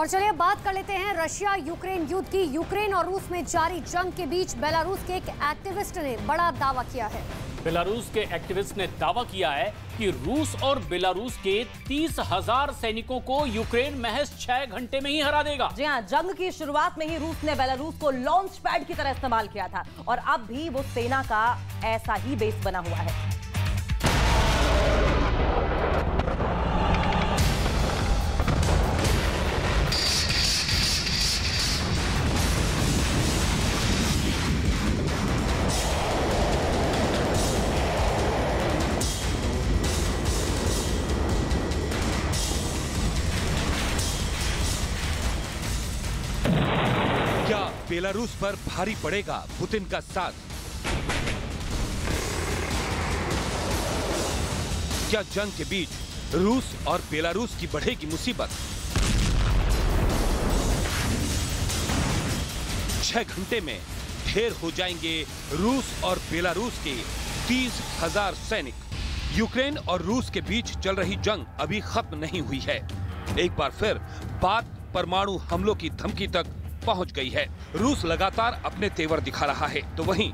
और चलिए बात कर लेते हैं रशिया यूक्रेन युद्ध की। यूक्रेन और रूस में जारी जंग के बीच बेलारूस के एक एक्टिविस्ट ने बड़ा दावा किया है। बेलारूस के एक्टिविस्ट ने दावा किया है कि रूस और बेलारूस के 30,000 सैनिकों को यूक्रेन महज 6 घंटे में ही हरा देगा। जी हां, जंग की शुरुआत में ही रूस ने बेलारूस को लॉन्च पैड की तरह इस्तेमाल किया था और अब भी वो सेना का ऐसा ही बेस बना हुआ है। क्या बेलारूस पर भारी पड़ेगा पुतिन का साथ? क्या जंग के बीच रूस और बेलारूस की बढ़ेगी मुसीबत? 6 घंटे में ढेर हो जाएंगे रूस और बेलारूस के 30,000 सैनिक। यूक्रेन और रूस के बीच चल रही जंग अभी खत्म नहीं हुई है। एक बार फिर बात परमाणु हमलों की धमकी तक पहुंच गई है। रूस लगातार अपने तेवर दिखा रहा है, तो वहीं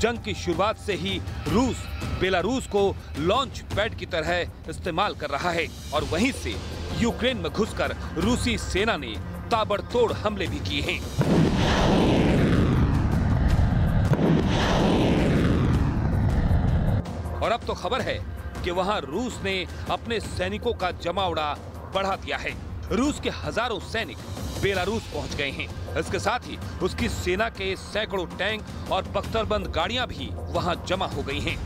जंग की शुरुआत से ही रूस बेलारूस को लॉन्च पैड की तरह इस्तेमाल कर रहा है और वहीं से यूक्रेन में घुसकर रूसी सेना ने ताबड़तोड़ हमले भी किए हैं। और अब तो खबर है कि वहां रूस ने अपने सैनिकों का जमावड़ा बढ़ा दिया है। रूस के हजारों सैनिक बेलारूस पहुंच गए हैं। इसके साथ ही उसकी सेना के सैकड़ों टैंक और बख्तरबंद गाड़ियां भी वहां जमा हो गई हैं।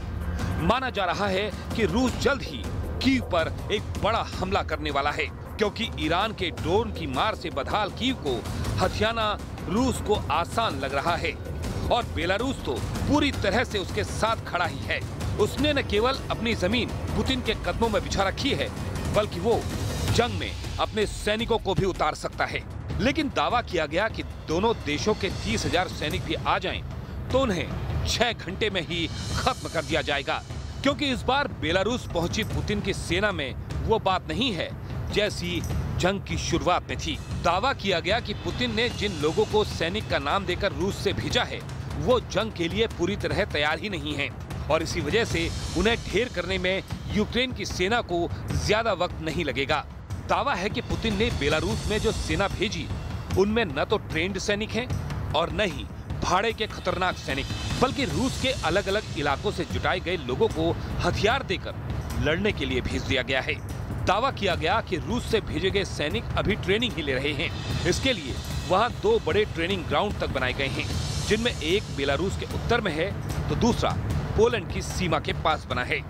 माना जा रहा है कि रूस जल्द ही कीव पर एक बड़ा हमला करने वाला है, क्योंकि ईरान के ड्रोन की मार से बदहाल कीव को हथियाना रूस को आसान लग रहा है। और बेलारूस तो पूरी तरह से उसके साथ खड़ा ही है। उसने न केवल अपनी जमीन पुतिन के कदमों में बिछा रखी है, बल्कि वो जंग में अपने सैनिकों को भी उतार सकता है। लेकिन दावा किया गया कि दोनों देशों के 30,000 सैनिक भी आ जाएं, तो उन्हें 6 घंटे में ही खत्म कर दिया जाएगा, क्योंकि इस बार बेलारूस पहुंची पुतिन की सेना में वो बात नहीं है जैसी जंग की शुरुआत में थी। दावा किया गया कि पुतिन ने जिन लोगों को सैनिक का नाम देकर रूस से भेजा है, वो जंग के लिए पूरी तरह तैयार ही नहीं है और इसी वजह से उन्हें ढेर करने में यूक्रेन की सेना को ज्यादा वक्त नहीं लगेगा। दावा है कि पुतिन ने बेलारूस में जो सेना भेजी, उनमें न तो ट्रेंड सैनिक हैं और न ही भाड़े के खतरनाक सैनिक, बल्कि रूस के अलग अलग इलाकों से जुटाए गए लोगों को हथियार देकर लड़ने के लिए भेज दिया गया है। दावा किया गया कि रूस से भेजे गए सैनिक अभी ट्रेनिंग ही ले रहे हैं। इसके लिए वहां 2 बड़े ट्रेनिंग ग्राउंड तक बनाए गए हैं, जिनमें एक बेलारूस के उत्तर में है तो दूसरा पोलैंड की सीमा के पास बना है।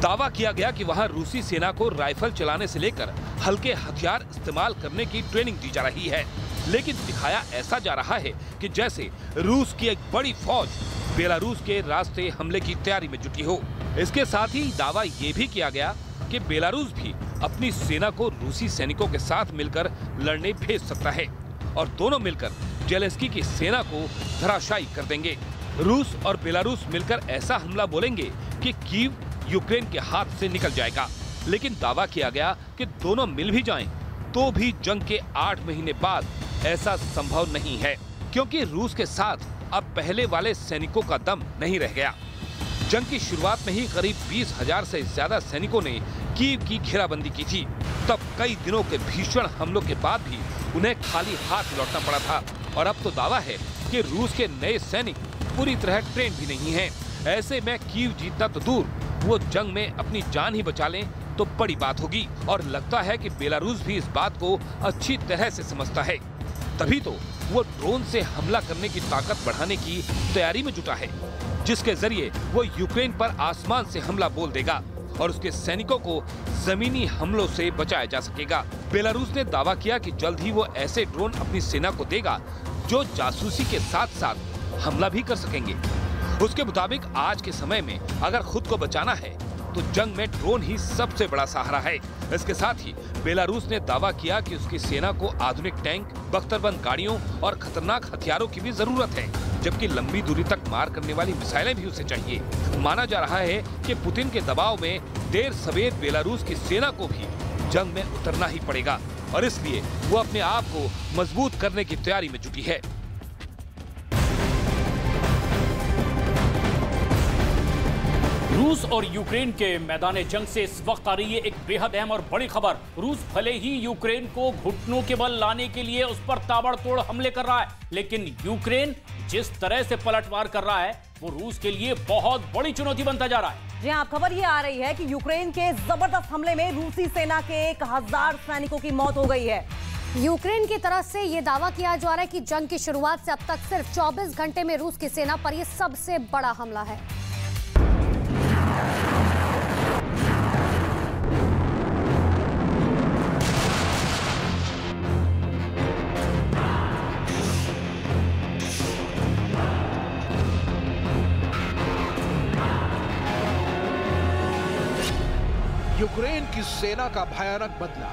दावा किया गया कि वहां रूसी सेना को राइफल चलाने से लेकर हल्के हथियार इस्तेमाल करने की ट्रेनिंग दी जा रही है, लेकिन दिखाया ऐसा जा रहा है कि जैसे रूस की एक बड़ी फौज बेलारूस के रास्ते हमले की तैयारी में जुटी हो। इसके साथ ही दावा ये भी किया गया कि बेलारूस भी अपनी सेना को रूसी सैनिकों के साथ मिलकर लड़ने भेज सकता है और दोनों मिलकर जेलेंस्की की सेना को धराशायी कर देंगे। रूस और बेलारूस मिलकर ऐसा हमला बोलेंगे कि कीव यूक्रेन के हाथ से निकल जाएगा। लेकिन दावा किया गया कि दोनों मिल भी जाएं, तो भी जंग के 8 महीने बाद ऐसा संभव नहीं है, क्योंकि रूस के साथ अब पहले वाले सैनिकों का दम नहीं रह गया। जंग की शुरुआत में ही करीब 20,000 से ज्यादा सैनिकों ने कीव की घेराबंदी की थी। तब कई दिनों के भीषण हमलों के बाद भी उन्हें खाली हाथ लौटना पड़ा था और अब तो दावा है कि रूस के नए सैनिक पूरी तरह ट्रेन भी नहीं हैं। ऐसे में कीव जीतना तो दूर, वो जंग में अपनी जान ही बचा लें तो बड़ी बात होगी। और लगता है कि बेलारूस भी इस बात को अच्छी तरह से समझता है, तभी तो वो ड्रोन से हमला करने की ताकत बढ़ाने की तैयारी में जुटा है, जिसके जरिए वो यूक्रेन पर आसमान से हमला बोल देगा और उसके सैनिकों को जमीनी हमलों से बचाया जा सकेगा। बेलारूस ने दावा किया कि जल्द ही वो ऐसे ड्रोन अपनी सेना को देगा जो जासूसी के साथ साथ हमला भी कर सकेंगे। उसके मुताबिक आज के समय में अगर खुद को बचाना है तो जंग में ड्रोन ही सबसे बड़ा सहारा है। इसके साथ ही बेलारूस ने दावा किया कि उसकी सेना को आधुनिक टैंक, बख्तरबंद गाड़ियों और खतरनाक हथियारों की भी जरूरत है, जबकि लंबी दूरी तक मार करने वाली मिसाइलें भी उसे चाहिए। माना जा रहा है कि पुतिन के दबाव में देर सवेर बेलारूस की सेना को भी जंग में उतरना ही पड़ेगा। और इसलिए वो अपने आप को मजबूत करने की तैयारी में जुटी है। रूस और यूक्रेन के मैदान जंग से इस वक्त आ रही है एक बेहद अहम और बड़ी खबर। रूस भले ही यूक्रेन को घुटनों के बल लाने के लिए उस पर ताबड़तोड़ हमले कर रहा है, लेकिन यूक्रेन जिस तरह से पलटवार कर रहा है वो रूस के लिए बहुत बड़ी चुनौती बनता जा रहा है। जी हां, खबर ये आ रही है कि यूक्रेन के जबरदस्त हमले में रूसी सेना के 1000 सैनिकों की मौत हो गई है। यूक्रेन की तरफ से ये दावा किया जा रहा है कि जंग की शुरुआत से अब तक सिर्फ 24 घंटे में रूस की सेना पर यह सबसे बड़ा हमला है। यूक्रेन की सेना का भयानक बदला।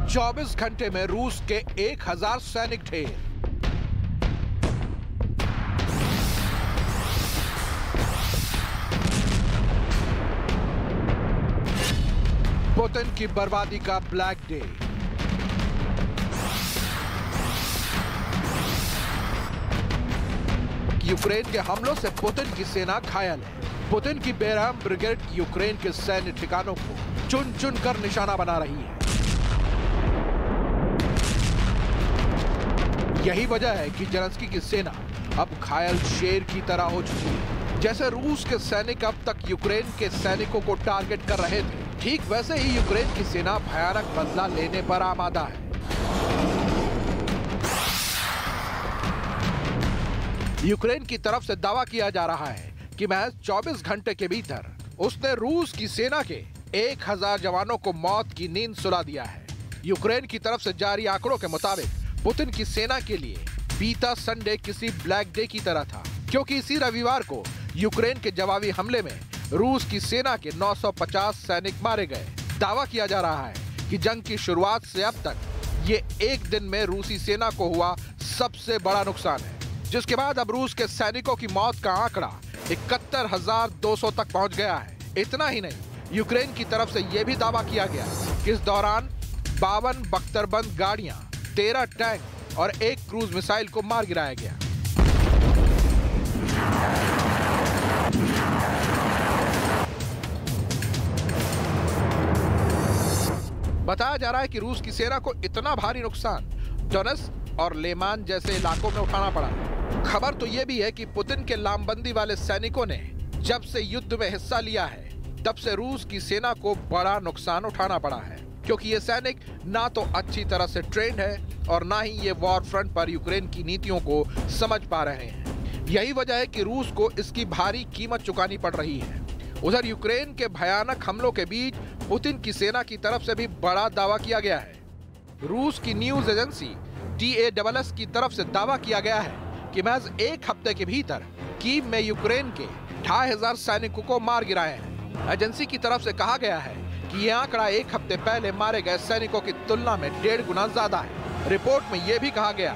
चौबीस घंटे में रूस के 1000 सैनिक ढेर। पुतिन की बर्बादी का ब्लैक डे। यूक्रेन के हमलों से पुतिन की सेना घायल है। पुतिन की बेरहम ब्रिगेड यूक्रेन के सैन्य ठिकानों को चुन चुन कर निशाना बना रही है। यही वजह है कि जेलेंस्की की सेना अब घायल शेर की तरह हो चुकी है। जैसे रूस के सैनिक अब तक यूक्रेन के सैनिकों को टारगेट कर रहे थे, ठीक वैसे ही यूक्रेन की सेना भयानक बदला लेने पर आमादा है। यूक्रेन की तरफ से दावा किया जा रहा है कि महज 24 घंटे के भीतर उसने रूस की सेना के 1000 जवानों को मौत की नींद सुला दिया है। यूक्रेन की तरफ से जारी आंकड़ों के मुताबिक पुतिन की सेना के लिए बीता संडे किसी ब्लैक डे की तरह था, क्योंकि इसी रविवार को यूक्रेन के जवाबी हमले में रूस की सेना के 950 सैनिक मारे गए। दावा किया जा रहा है कि जंग की शुरुआत से अब तक ये एक दिन में रूसी सेना को हुआ सबसे बड़ा नुकसान है, जिसके बाद अब रूस के सैनिकों की मौत का आंकड़ा 71,200 तक पहुंच गया है। इतना ही नहीं, यूक्रेन की तरफ से यह भी दावा किया गया कि इस दौरान 52 बख्तरबंद गाड़ियां, 13 टैंक और 1 क्रूज मिसाइल को मार गिराया गया। बताया जा रहा है कि रूस की सेना को इतना भारी नुकसान डोनेत्स्क और लेमान जैसे इलाकों में उठाना पड़ा। खबर तो यह भी है कि पुतिन के लामबंदी वाले सैनिकों ने जब से युद्ध में हिस्सा लिया है, तब से रूस की सेना को बड़ा नुकसान उठाना पड़ा है, क्योंकि ये सैनिक ना तो अच्छी तरह से ट्रेंड है और ना ही ये वॉर फ्रंट पर यूक्रेन की नीतियों को समझ पा रहे हैं। यही वजह है कि रूस को इसकी भारी कीमत चुकानी पड़ रही है। उधर यूक्रेन के भयानक हमलों के बीच पुतिन की सेना की तरफ से भी बड़ा दावा किया गया है। रूस की न्यूज एजेंसी TASS की तरफ से दावा किया गया है कि महज एक हफ्ते के भीतर कीव में यूक्रेन के 2500 सैनिकों को मार गिराया है। एजेंसी की तरफ से कहा गया है कि यह आंकड़ा एक हफ्ते पहले मारे गए सैनिकों की तुलना में 1.5 गुना ज्यादा है। रिपोर्ट में यह भी कहा गया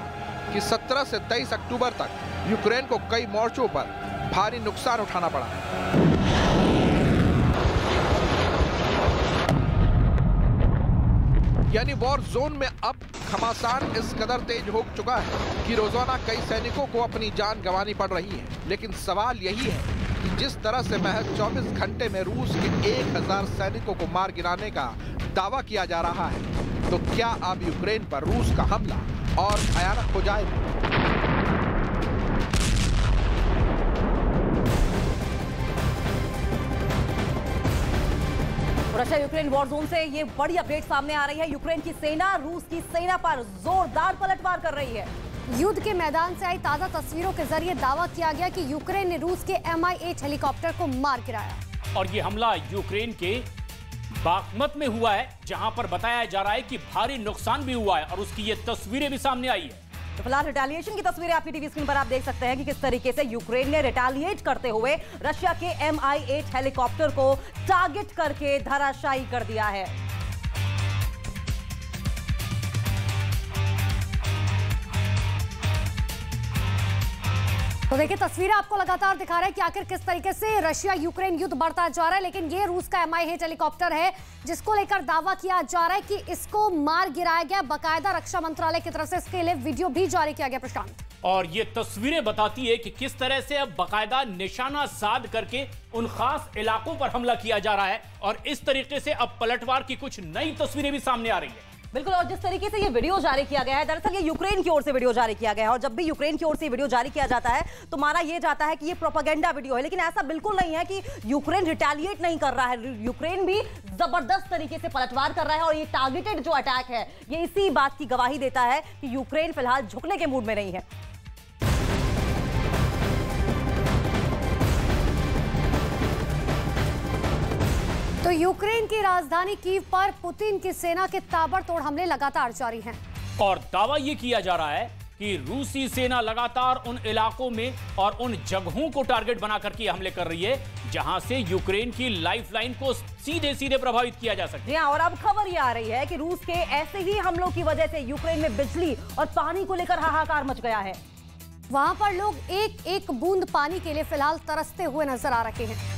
कि 17 से 23 अक्टूबर तक यूक्रेन को कई मोर्चों पर भारी नुकसान उठाना पड़ा है। यानी वॉर जोन में अब घमासान इस कदर तेज हो चुका है कि रोजाना कई सैनिकों को अपनी जान गंवानी पड़ रही है। लेकिन सवाल यही है कि जिस तरह से महज 24 घंटे में रूस के 1000 सैनिकों को मार गिराने का दावा किया जा रहा है, तो क्या अब यूक्रेन पर रूस का हमला और भयानक हो जाएगा? रशिया यूक्रेन वॉर जोन से ये बड़ी अपडेट सामने आ रही है। यूक्रेन की सेना रूस की सेना पर जोरदार पलटवार कर रही है। युद्ध के मैदान से आई ताजा तस्वीरों के जरिए दावा किया गया कि यूक्रेन ने रूस के Mi-8 हेलीकॉप्टर को मार गिराया। और ये हमला यूक्रेन के बाखमत में हुआ है, जहां पर बताया जा रहा है कि भारी नुकसान भी हुआ है और उसकी ये तस्वीरें भी सामने आई है। तो फिलहाल रिटेलिएशन की तस्वीरें आपकी टीवी स्क्रीन पर आप देख सकते हैं कि किस तरीके से यूक्रेन ने रिटेलिएट करते हुए रशिया के Mi-8 हेलीकॉप्टर को टारगेट करके धराशायी कर दिया है। तो देखिए तस्वीरें आपको लगातार दिखा रहे हैं कि आखिर किस तरीके से रशिया यूक्रेन युद्ध बढ़ता जा रहा है। लेकिन ये रूस का Mi-8 हेलीकॉप्टर है जिसको लेकर दावा किया जा रहा है कि इसको मार गिराया गया। बाकायदा रक्षा मंत्रालय की तरफ से इसके लिए वीडियो भी जारी किया गया। प्रशांत, और ये तस्वीरें बताती है कि किस तरह से अब बाकायदा निशाना साध करके उन खास इलाकों पर हमला किया जा रहा है और इस तरीके से अब पलटवार की कुछ नई तस्वीरें भी सामने आ रही है। बिल्कुल, और जिस तरीके से ये वीडियो जारी किया गया है, दरअसल ये यूक्रेन की ओर से वीडियो जारी किया गया है और जब भी यूक्रेन की ओर से वीडियो जारी किया जाता है तो माना ये जाता है कि ये प्रोपेगेंडा वीडियो है, लेकिन ऐसा बिल्कुल नहीं है कि यूक्रेन रिटेलिएट नहीं कर रहा है। यूक्रेन भी जबरदस्त तरीके से पलटवार कर रहा है और ये टारगेटेड जो अटैक है ये इसी बात की गवाही देता है कि यूक्रेन फिलहाल झुकने के मूड में नहीं है। तो यूक्रेन की राजधानी कीव पर पुतिन की सेना के ताबड़तोड़ हमले लगातार जारी हैं। और दावा यह किया जा रहा है कि रूसी सेना लगातार उन इलाकों में और उन जगहों को टारगेट बनाकर के हमले कर रही है जहां से यूक्रेन की लाइफलाइन को सीधे सीधे प्रभावित किया जा सकता है। जी हां, और अब खबर ये आ रही है कि रूस के ऐसे ही हमलों की वजह से यूक्रेन में बिजली और पानी को लेकर हाहाकार मच गया है। वहां पर लोग एक एक बूंद पानी के लिए फिलहाल तरसते हुए नजर आ रहे हैं।